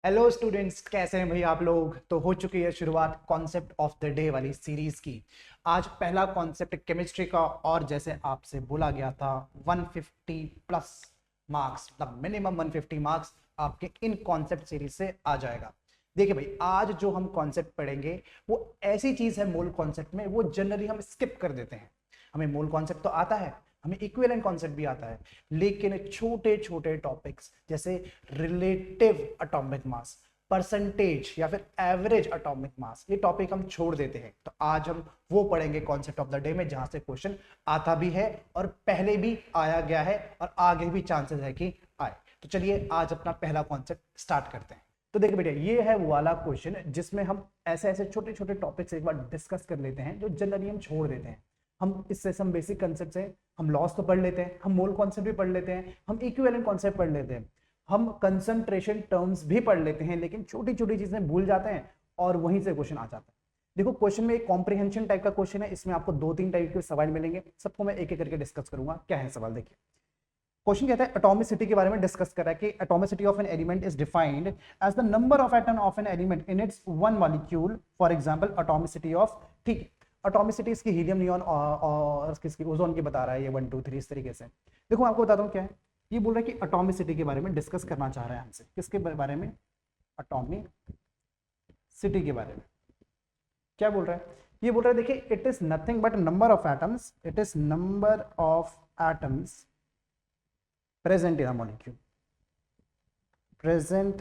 Hello students, कैसे हैं भाई आप लोग। तो हो चुकी है शुरुआत कॉन्सेप्ट ऑफ द डे वाली सीरीज की। आज पहला कॉन्सेप्ट केमिस्ट्री का, और जैसे आपसे बोला गया था 150 प्लस मार्क्स, मतलब मिनिमम 150 मार्क्स आपके इन कॉन्सेप्ट सीरीज से आ जाएगा। देखिए भाई, आज जो हम कॉन्सेप्ट पढ़ेंगे वो ऐसी चीज है मूल कॉन्सेप्ट में, वो जनरली हम स्किप कर देते हैं। हमें मूल कॉन्सेप्ट तो आता है, हमें इक्विवेलेंट कॉन्सेप्ट भी आता है, लेकिन छोटे छोटे टॉपिक्स जैसे रिलेटिव एटॉमिक मास, परसेंटेज या फिर एवरेज एटॉमिक मास, ये टॉपिक हम छोड़ देते हैं। तो आज हम वो पढ़ेंगे कॉन्सेप्ट ऑफ द डे में, जहां से क्वेश्चन आता भी है और पहले भी आया गया है और आगे भी चांसेस है कि आए। तो चलिए आज अपना पहला कॉन्सेप्ट स्टार्ट करते हैं। तो देखिए बेटा, ये है वो वाला क्वेश्चन जिसमें हम ऐसे ऐसे छोटे छोटे टॉपिक्स एक बार डिस्कस कर लेते हैं जो जनरली हम छोड़ देते हैं। हम इससे हम बेसिक कंसेप्ट से हम लॉस तो पढ़ लेते हैं, हम मोल कॉन्सेप्ट भी पढ़ लेते हैं, हम इक्विवेलेंट कॉन्सेप्ट पढ़ लेते हैं, हम कंसंट्रेशन टर्म्स भी पढ़ लेते हैं, लेकिन छोटी छोटी चीजें भूल जाते हैं और वहीं से क्वेश्चन आ जाता है। देखो, क्वेश्चन में एक कॉम्प्रिहेंशन टाइप का क्वेश्चन है, इसमें आपको दो तीन टाइप के सवाल मिलेंगे, सबको मैं एक एक करके डिस्कस करूंगा। क्या है सवाल, देखिए। क्वेश्चन कहता है एटॉमिसिटी के बारे में डिस्कस कर रहा है कि atomicity of an element is defined as the number of atom of an element in its one molecule. For example atomicity of, ठीक है, एटॉमिसिटी इसकी हीलियम, नियॉन और किसकी, ओजोन की बता रहा है ये 1 2 3 इस तरीके से। देखो मैं आपको बताता हूँ क्या है। ये बोल रहा है कि एटॉमिसिटी के बारे में डिस्कस करना चाह रहा है हमसे। किसके बारे में? एटॉमिसिटी के बारे में। क्या बोल रहा है? ये बोल रहा है, देखिए, it is nothing but number of atoms, it is number of atoms present in a molecule, present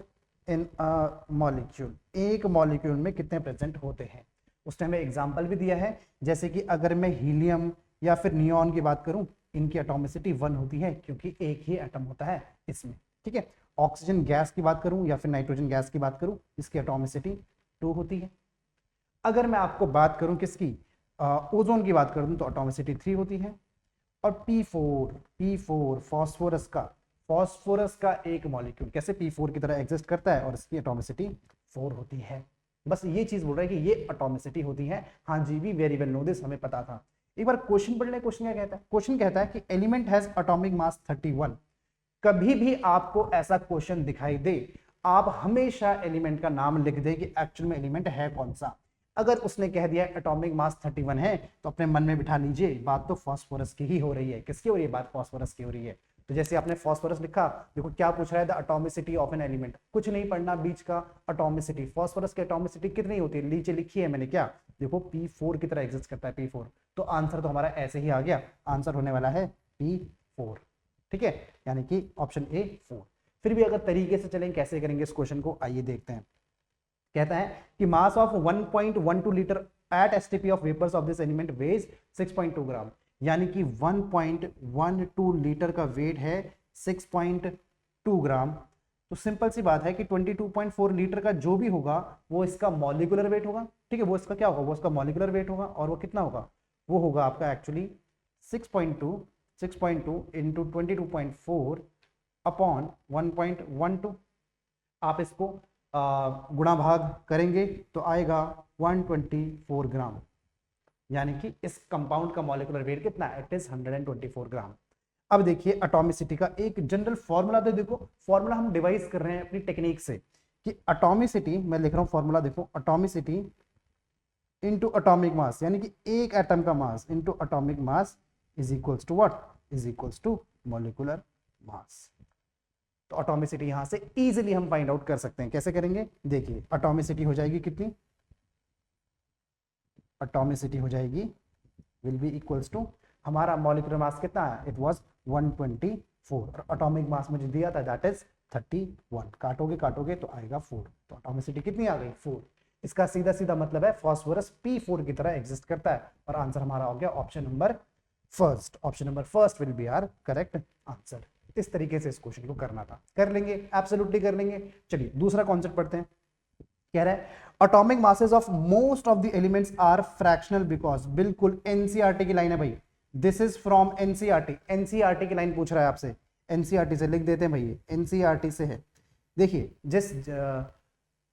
in a molecule, एक मॉलिक्यूल में कितने प्रेजेंट होते हैं। उसने हमें एग्जांपल भी दिया है, जैसे कि अगर मैं हीलियम या फिर नियॉन की बात करूं, इनकी एटॉमिसिटी 1 होती है क्योंकि एक ही एटम होता है इसमें, ठीक है। ऑक्सीजन गैस की बात करूं या फिर नाइट्रोजन गैस की बात करूं, इसकी एटॉमिसिटी 2 होती है। अगर मैं आपको बात करूं किसकी, ओजोन की बात करूं, तो एटॉमिसिटी 3 होती है। और P4 फॉस्फोरस का एक मॉलिक्यूल कैसे P4 की तरह एग्जिस्ट करता है और इसकी एटॉमिसिटी 4 होती है। बस ये चीज बोल रहा है कि ये एटॉमिसिटी होती है। हाँ जी, भी वेरी वेल नो दिस, हमें पता था। एक बार क्वेश्चन पढ़ ले। क्वेश्चन क्या कहता है? क्वेश्चन कहता है कि एलिमेंट हैज एटॉमिक मास 31। कभी भी आपको ऐसा क्वेश्चन दिखाई दे, आप हमेशा एलिमेंट का नाम लिख दें कि एक्चुअल में एलिमेंट है कौन सा। अगर उसने कह दिया एटॉमिक मास 31 है, तो अपने मन में बिठा लीजिए बात तो फास्फोरस की ही हो रही है। किसकी हो रही है बात? फास्फोरस की हो रही है। तो जैसे आपने फास्फोरस लिखा, देखो क्या पूछ रहा है, the atomicity of an element. कुछ नहीं पढ़ना बीच का, एटॉमिसिटी, फास्फोरस की एटॉमिसिटी कितनी होती है नीचे लिखी है मैंने। क्या देखो, P4 की तरह एग्जिस्ट करता है, P4। तो आंसर तो हमारा ऐसे ही आ गया, आंसर होने वाला है P4, ठीक है, यानी कि ऑप्शन ए 4। फिर भी अगर तरीके से चलें, कैसे करेंगे इस क्वेश्चन को, आइए देखते हैं। कहता है कि mass of 1.12 litre at STP of vapours of this element weighs 6.2 gram, यानी कि 1.12 लीटर का वेट है 6.2 ग्राम। तो सिंपल सी बात है कि 22.4 लीटर का जो भी होगा वो इसका मॉलिक्यूलर वेट होगा, ठीक है। वो इसका क्या होगा? वो इसका मॉलिक्यूलर वेट होगा, और वो कितना होगा? वो होगा आपका एक्चुअली 6.2 इंटू 22.4 अपॉन 1.12। आप इसको गुणा भाग करेंगे तो आएगा 124 ग्राम, यानी कि इस कंपाउंड का मॉलिक्यूलर वेट कितना है? इट इज 124 ग्राम। अब देखिए एटॉमिसिटी का एक जनरल फॉर्मूला, तो देखो फॉर्मूला हम डिवाइस कर रहे हैं अपनी टेक्निक से कि एटॉमिसिटी, मैं लिख रहा हूं फॉर्मूला, देखो एटॉमिसिटी इनटू एटॉमिक मास, यानी कि एक एटम का mass into atomic mass is equals to what? Is equals to molecular mass. तो एटॉमिसिटी यहां से इजीली हम फाइंड आउट कर सकते हैं। कैसे करेंगे? देखिए एटॉमिसिटी हो जाएगी कितनी? एटॉमिसिटी हो जाएगी विल बी इक्वल्स टू, हमारा मॉलिक्यूलर मास कितना है? इट वाज 124, और एटॉमिक मास मुझे दिया था दैट इज 31। काटोगे काटोगे तो आएगा 4। तो एटॉमिसिटी कितनी आ गई? 4। इसका सीधा सीधा मतलब है फॉस्फोरस P4 की तरह एग्जिस्ट करता है, और आंसर हमारा हो गया option number first. Option number first will be our correct answer. इस तरीके से इस क्वेश्चन को करना था, कर लेंगे, एब्सोल्युटली कर लेंगे। चलिए दूसरा कॉन्सेप्ट पढ़ते हैं। कह रहा है atomic masses of most of the elements are fractional because, बिल्कुल एनसीईआरटी की लाइन है भाई, this is from NCERT. NCERT की लाइन पूछ रहा है आपसे, एनसीईआरटी से लिख देते हैं भाई, एनसीईआरटी से है। देखिए जिस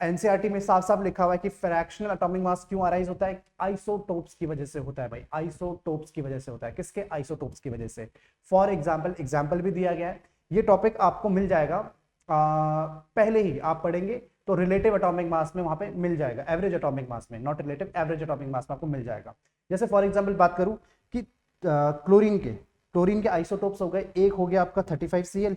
एनसीईआरटी में साफ साफ लिखा हुआ है कि फ्रैक्शनल एटॉमिक मास क्यों अराइज होता है? आइसोटोप्स की वजह से होता है भाई, आइसोटोप्स की वजह से होता है। किसके? आइसोटोप्स की वजह से। फॉर एग्जाम्पल, एग्जाम्पल भी दिया गया है, ये टॉपिक आपको मिल जाएगा, पहले ही आप पढ़ेंगे तो रिलेटिव एटॉमिक मास में वहां पे मिल जाएगा, एवरेज एटॉमिक मास में, नॉट रिलेटिव, एवरेज एटॉमिक मास में आपको मिल जाएगा। जैसे फॉर एग्जांपल बात करूं कि क्लोरीन के आइसोटोप्स हो गए, एक हो गया आपका 35Cl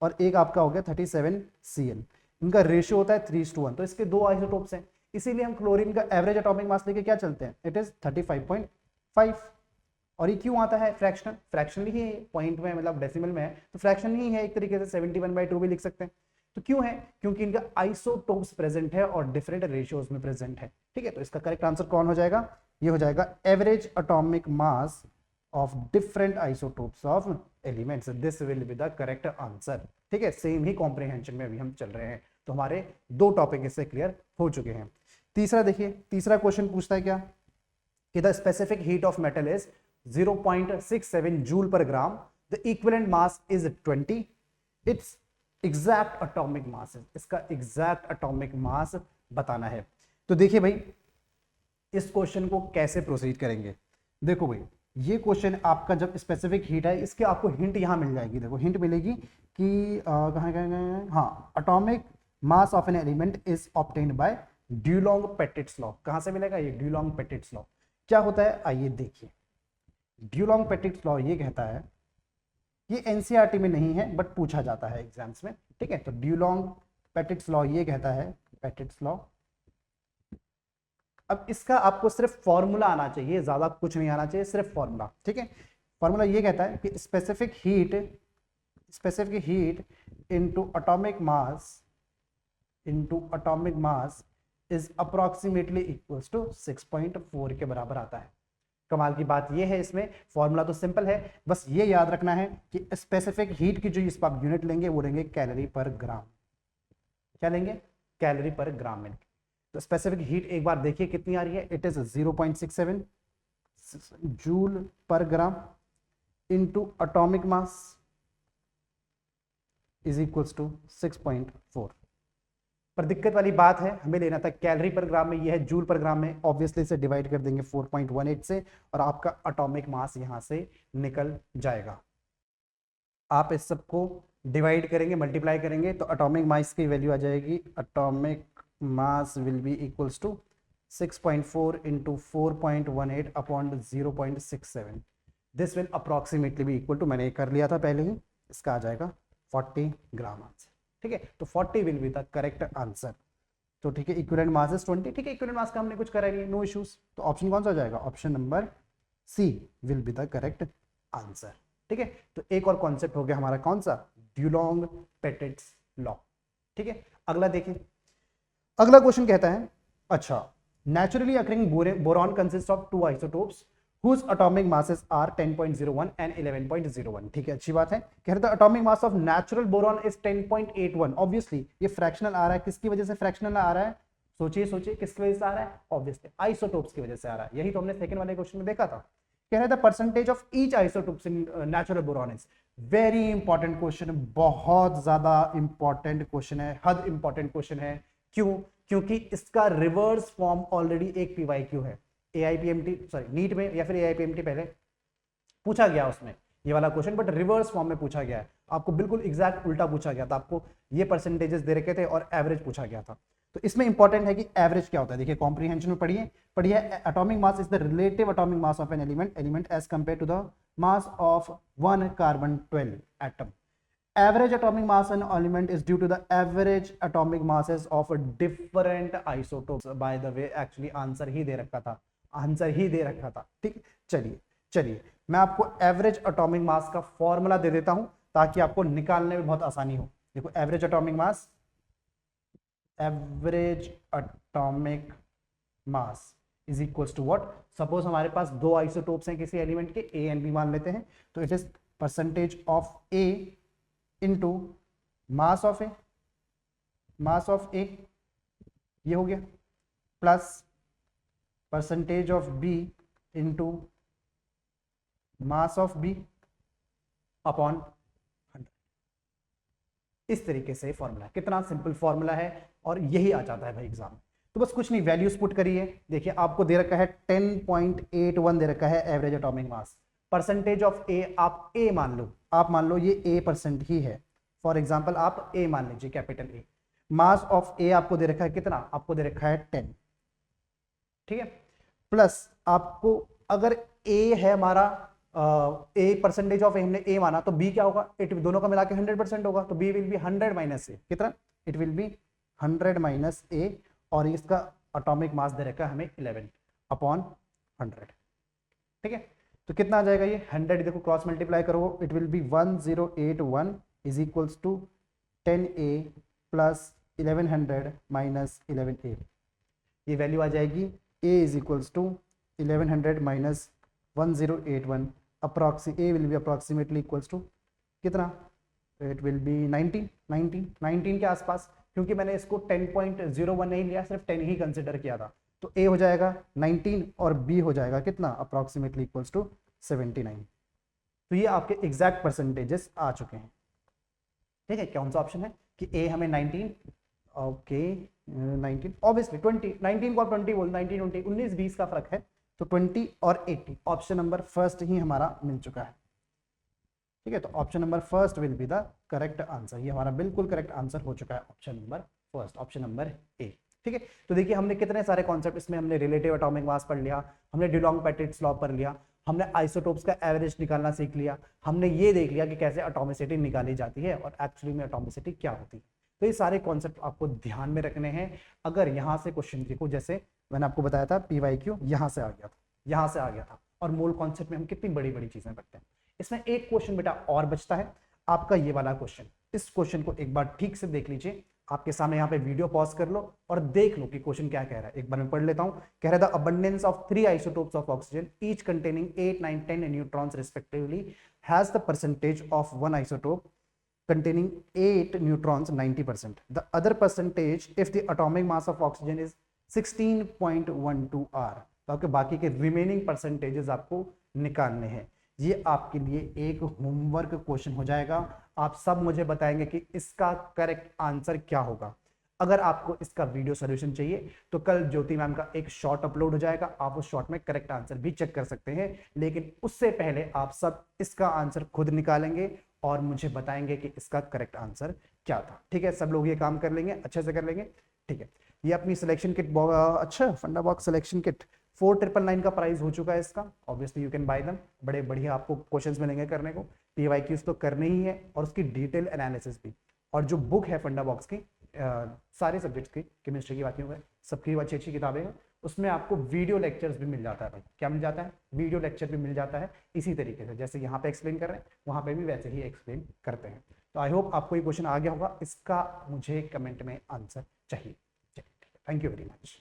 और एक आपका हो गया 37Cl। इनका रेशियो होता है 3:1, तो इसके दो आइसोटोप्स हैं, इसीलिए हम क्लोरीन का एवरेज एटॉमिक मास लेके क्या चलते हैं, इट इज 35.5। और ये क्यों आता है फ्रैक्शनली ही है, पॉइंट में मतलब डेसिमल में है तो फ्रैक्शन ही है, एक तरीके से 71/2 भी लिख सकते हैं। तो क्यों है, क्योंकि इनका आइसोटोप्स प्रेजेंट है और डिफरेंट रेशियोज में प्रेजेंट है। ठीक है, तो इसका करेक्ट आंसर कौन हो जाएगा, ये हो जाएगा average atomic mass of different isotopes of elements, this will be the correct answer. ठीक है, सेम ही कॉम्प्रिहेंशन में अभी हम चल रहे हैं, तो हमारे दो टॉपिक इससे क्लियर हो चुके हैं। तीसरा देखिए, तीसरा क्वेश्चन पूछता है क्या कि the specific heat of metal is 0.67 joule per gram, the equivalent mass is 20, it's exact atomic mass, इसका एग्जैक्ट एटॉमिक मास बताना है। तो देखिए भाई, इस क्वेश्चन को कैसे प्रोसीड करेंगे, देखो भाई ये क्वेश्चन आपका जब स्पेसिफिक हीट है, इसके आपको हिंट यहां मिल जाएगी, देखो हिंट मिलेगी कि कहां, हाँ, atomic mass of an element is obtained by Dulong Petit's law. कहां से मिलेगा, ये ड्यूलोंग-पेटिट्स लॉ। क्या होता है, आइए देखिए, ड्यूलोंग-पेटिट्स लॉ ये कहता है, ये एनसीईआरटी में नहीं है बट पूछा जाता है एग्जाम्स में। ठीक है, तो ड्यूलोंग-पेटिट्स लॉ ये कहता है, पेटिट्स लॉ, अब इसका आपको सिर्फ फॉर्मूला आना चाहिए, ज्यादा कुछ नहीं आना चाहिए, सिर्फ फॉर्मूला। ठीक है, फॉर्मूला ये कहता है कि specific heat into atomic mass is approximately equals to 6.4 के बराबर आता है। कमाल की बात ये है, इसमें फॉर्मूला तो सिंपल है, बस ये याद रखना है कि स्पेसिफिक हीट की जो इस पर आप यूनिट लेंगे वो लेंगे कैलोरी पर ग्राम। क्या लेंगे, कैलोरी पर ग्राम में। तो स्पेसिफिक हीट एक बार देखिए कितनी आ रही है, it is 0.67 joule per gram into atomic mass is equals to 6.4। पर दिक्कत वाली बात है, हमें लेना था कैलोरी पर ग्राम में, ये है जूल पर ग्राम में, ऑब्वियसली से डिवाइड कर देंगे 4.18 से और आपका एटॉमिक मास यहां से निकल जाएगा। आप इस सबको डिवाइड करेंगे, मल्टीप्लाई करेंगे तो एटॉमिक मास की वैल्यू आ जाएगी, atomic mass will be equals to 6.4 into 4.18 upon 0.67। This will approximately be equal to, मैंने कर लिया था पहले ही, इसका आ जाएगा 40 ग्राम आंसर। ठीक है, तो 40 will be the correct answer. तो ठीक है, इक्विवेलेंट मास इज 20। ठीक है, इक्विवेलेंट मास का हमने कुछ करा नहीं, नो इश्यूज। तो ऑप्शन कौन सा हो जाएगा, option number C will be the correct answer. ठीक है, तो एक और कॉन्सेप्ट हो गया हमारा, कौन सा, ड्यूलोंग-पेटिट्स लॉ। ठीक है, अगला देखें, अगला क्वेश्चन कहता है, अच्छा, naturally occurring boron consist of two isotopes whose atomic masses are 10.01 and 11.01। ठीक है, अच्छी बात है। कह रहे थे atomic mass of natural boron is 10.81। Obviously ये फ्रैक्शनल आ रहा है, किसकी वजह से फ्रैक्शनल आ रहा है, सोचिए सोचिए किसकी वजह से आ रहा है, ऑब्वियसली आइसोटोप्स की वजह से आ रहा है। यही तो हमने सेकंड वाले क्वेश्चन में देखा था। कह रहे थे percentage of each isotopes in natural boron is, very important question, बहुत ज्यादा इंपॉर्टेंट क्वेश्चन है, हद इंपॉर्टेंट क्वेश्चन है। क्यों, क्योंकि इसका रिवर्स फॉर्म ऑलरेडी एक पीवाईक्यू है, एआईपीएमटी सॉरी नीट में या फिर एआईपीएमटी पहले पूछा गया उसमें ये वाला क्वेश्चन, बट रिवर्स फॉर्म में पूछा गया है। आपको बिल्कुल एग्जैक्ट उल्टा पूछा गया था, आपको ये परसेंटेजेस दे रखे थे और एवरेज पूछा गया था। तो इसमें इंपॉर्टेंट है कि एवरेज क्या होता है। देखिए कॉम्प्रिहेंशन में पढ़िए atomic mass is the relative atomic mass of an element as compare to the mass of one carbon 12 atom. Average atomic mass in element is due to the average atomic masses of different isotopes. By the way, actually answer ही दे रखा था, ठीक। चलिए मैं आपको average atomic मास का formula दे देता हूं ताकि आपको निकालने में बहुत आसानी हो। देखो average atomic mass is equals to what, suppose हमारे पास दो आइसोटोप्स हैं किसी एलिमेंट के, ए एंड बी मान लेते हैं, तो it is percentage of A into mass of A, ये हो गया, plus percentage of B into mass of B upon 100। इस तरीके से फॉर्मूला, कितना सिंपल फॉर्मूला है और यही आ जाता है भाई एग्जाम में। तो बस कुछ नहीं, वैल्यूज पुट करिए। देखिए आपको दे रखा है 10.81 दे रखा है average atomic mass, percentage of A आप ए मान लो, ये ए% ही है, फॉर एग्जांपल आप ए मान लीजिए, कैपिटल ए, मास ऑफ ए आपको दे रखा है कितना, आपको दे रखा है 10, ठीक है, प्लस आपको अगर ए है हमारा ए परसेंटेज ऑफ ए हमने ए माना तो बी क्या होगा, इट दोनों का मिला के 100% होगा, तो बी विल बी 100 माइनस ए, कितना, इट विल बी 100 माइनस ए, और इसका एटॉमिक मास दे रखा है हमें 11 अपॉन 100, ठीक है। तो कितना आ जाएगा ये 100, देखो क्रॉस मल्टीप्लाई करो, it will be 1081 is equals to 10a plus 1100 minus 11a, ये वैल्यू आ जाएगी a is equals to 1100 minus 1081, a will be approximately equals to कितना, इट विल बी 19 के आसपास, क्योंकि मैंने इसको 10.01 नहीं लिया, सिर्फ 10 ही कंसिडर किया था, तो a हो जाएगा 19 और b हो जाएगा कितना, अप्रॉक्सीमेटली इक्वल्स टू 79। तो ये आपके एग्जैक्ट परसेंटेजेस आ चुके हैं, ठीक है। कौन सा ऑप्शन है कि a हमें 19, ओके 19 ऑब्वियसली 20, 19 को आप 20 बोल, 19 20 19 20 का फर्क है, तो 20 और 80, ऑप्शन नंबर फर्स्ट ही हमारा मिल चुका है, ठीक है। तो option number first will be the correct answer, ये हमारा बिल्कुल करेक्ट आंसर हो चुका है, option number first, option number A, ठीक है। तो देखिए हमने कितने सारे कॉन्सेप्ट इसमें, हमने रिलेटिव एटॉमिक मास पढ़ लिया, हमने डिलॉन्ग पेटिट्स लॉ पढ़ लिया, हमने आइसोटोप्स का एवरेज निकालना सीख लिया, हमने ये देख लिया कि कैसे एटॉमिसिटी निकाली जाती है और एक्चुअली में एटॉमिसिटी क्या होती है। तो ये सारे कॉन्सेप्ट आपको ध्यान में रखने हैं। अगर यहाँ से क्वेश्चन देखो, जैसे मैंने आपको बताया था PYQ यहाँ से आ गया था, यहाँ से आ गया था, और मूल कॉन्सेप्ट में हम कितनी बड़ी बड़ी चीजें पढ़ते हैं। इसमें एक क्वेश्चन बेटा और बचता है आपका, ये वाला क्वेश्चन। इस क्वेश्चन को एक बार ठीक से देख लीजिए, आपके सामने यहाँ पे वीडियो पॉज कर लो और देख लो कि क्वेश्चन क्या कह रहा है। एक बार मैं पढ़ लेता हूं। कह रहा था abundance of 3 isotopes of oxygen each containing 8 9 10 neutrons respectively has the percentage of one isotope containing 8 neutrons 90%. The other percentage if the atomic mass of oxygen is 16.12 R. तो आपके बाकी के रिमेनिंग परसेंटेजेस आपको निकालने हैं। ये आपके लिए एक होमवर्क क्वेश्चन हो जाएगा। आप सब मुझे बताएंगे कि इसका करेक्ट आंसर क्या होगा। अगर आपको इसका वीडियो सॉल्यूशन चाहिए तो कल ज्योति मैम का एक शॉर्ट अपलोड हो जाएगा, आप उस शॉर्ट में करेक्ट आंसर भी चेक कर सकते हैं। लेकिन उससे पहले आप सब इसका आंसर खुद निकालेंगे और मुझे बताएंगे कि इसका करेक्ट आंसर क्या था। ठीक है, सब लोग ये काम कर लेंगे, अच्छे से कर लेंगे। ठीक है, ये अपनी सिलेक्शन किट, अच्छा फंडा बॉक्स सिलेक्शन किट 4999 का प्राइस हो चुका है इसका। Obviously you can buy them, बड़े बढ़िया आपको क्वेश्चंस मिलेंगे करने को, PYQs तो करने ही है और उसकी डिटेल एनालिसिस भी। और जो बुक है फंडा बॉक्स की सारे सब्जेक्ट्स की, केमिस्ट्री की बात नहीं हो गई, सबकी अच्छी अच्छी किताबें हैं, उसमें आपको वीडियो लेक्चर्स भी मिल जाता है भाई। क्या मिल जाता है? वीडियो लेक्चर भी मिल जाता है इसी तरीके से, जैसे यहाँ पे एक्सप्लेन कर रहे हैं वहाँ पे भी वैसे ही एक्सप्लेन करते हैं। तो आई होप आपको ये क्वेश्चन आ गया होगा, इसका मुझे कमेंट में आंसर चाहिए। Thank you very much.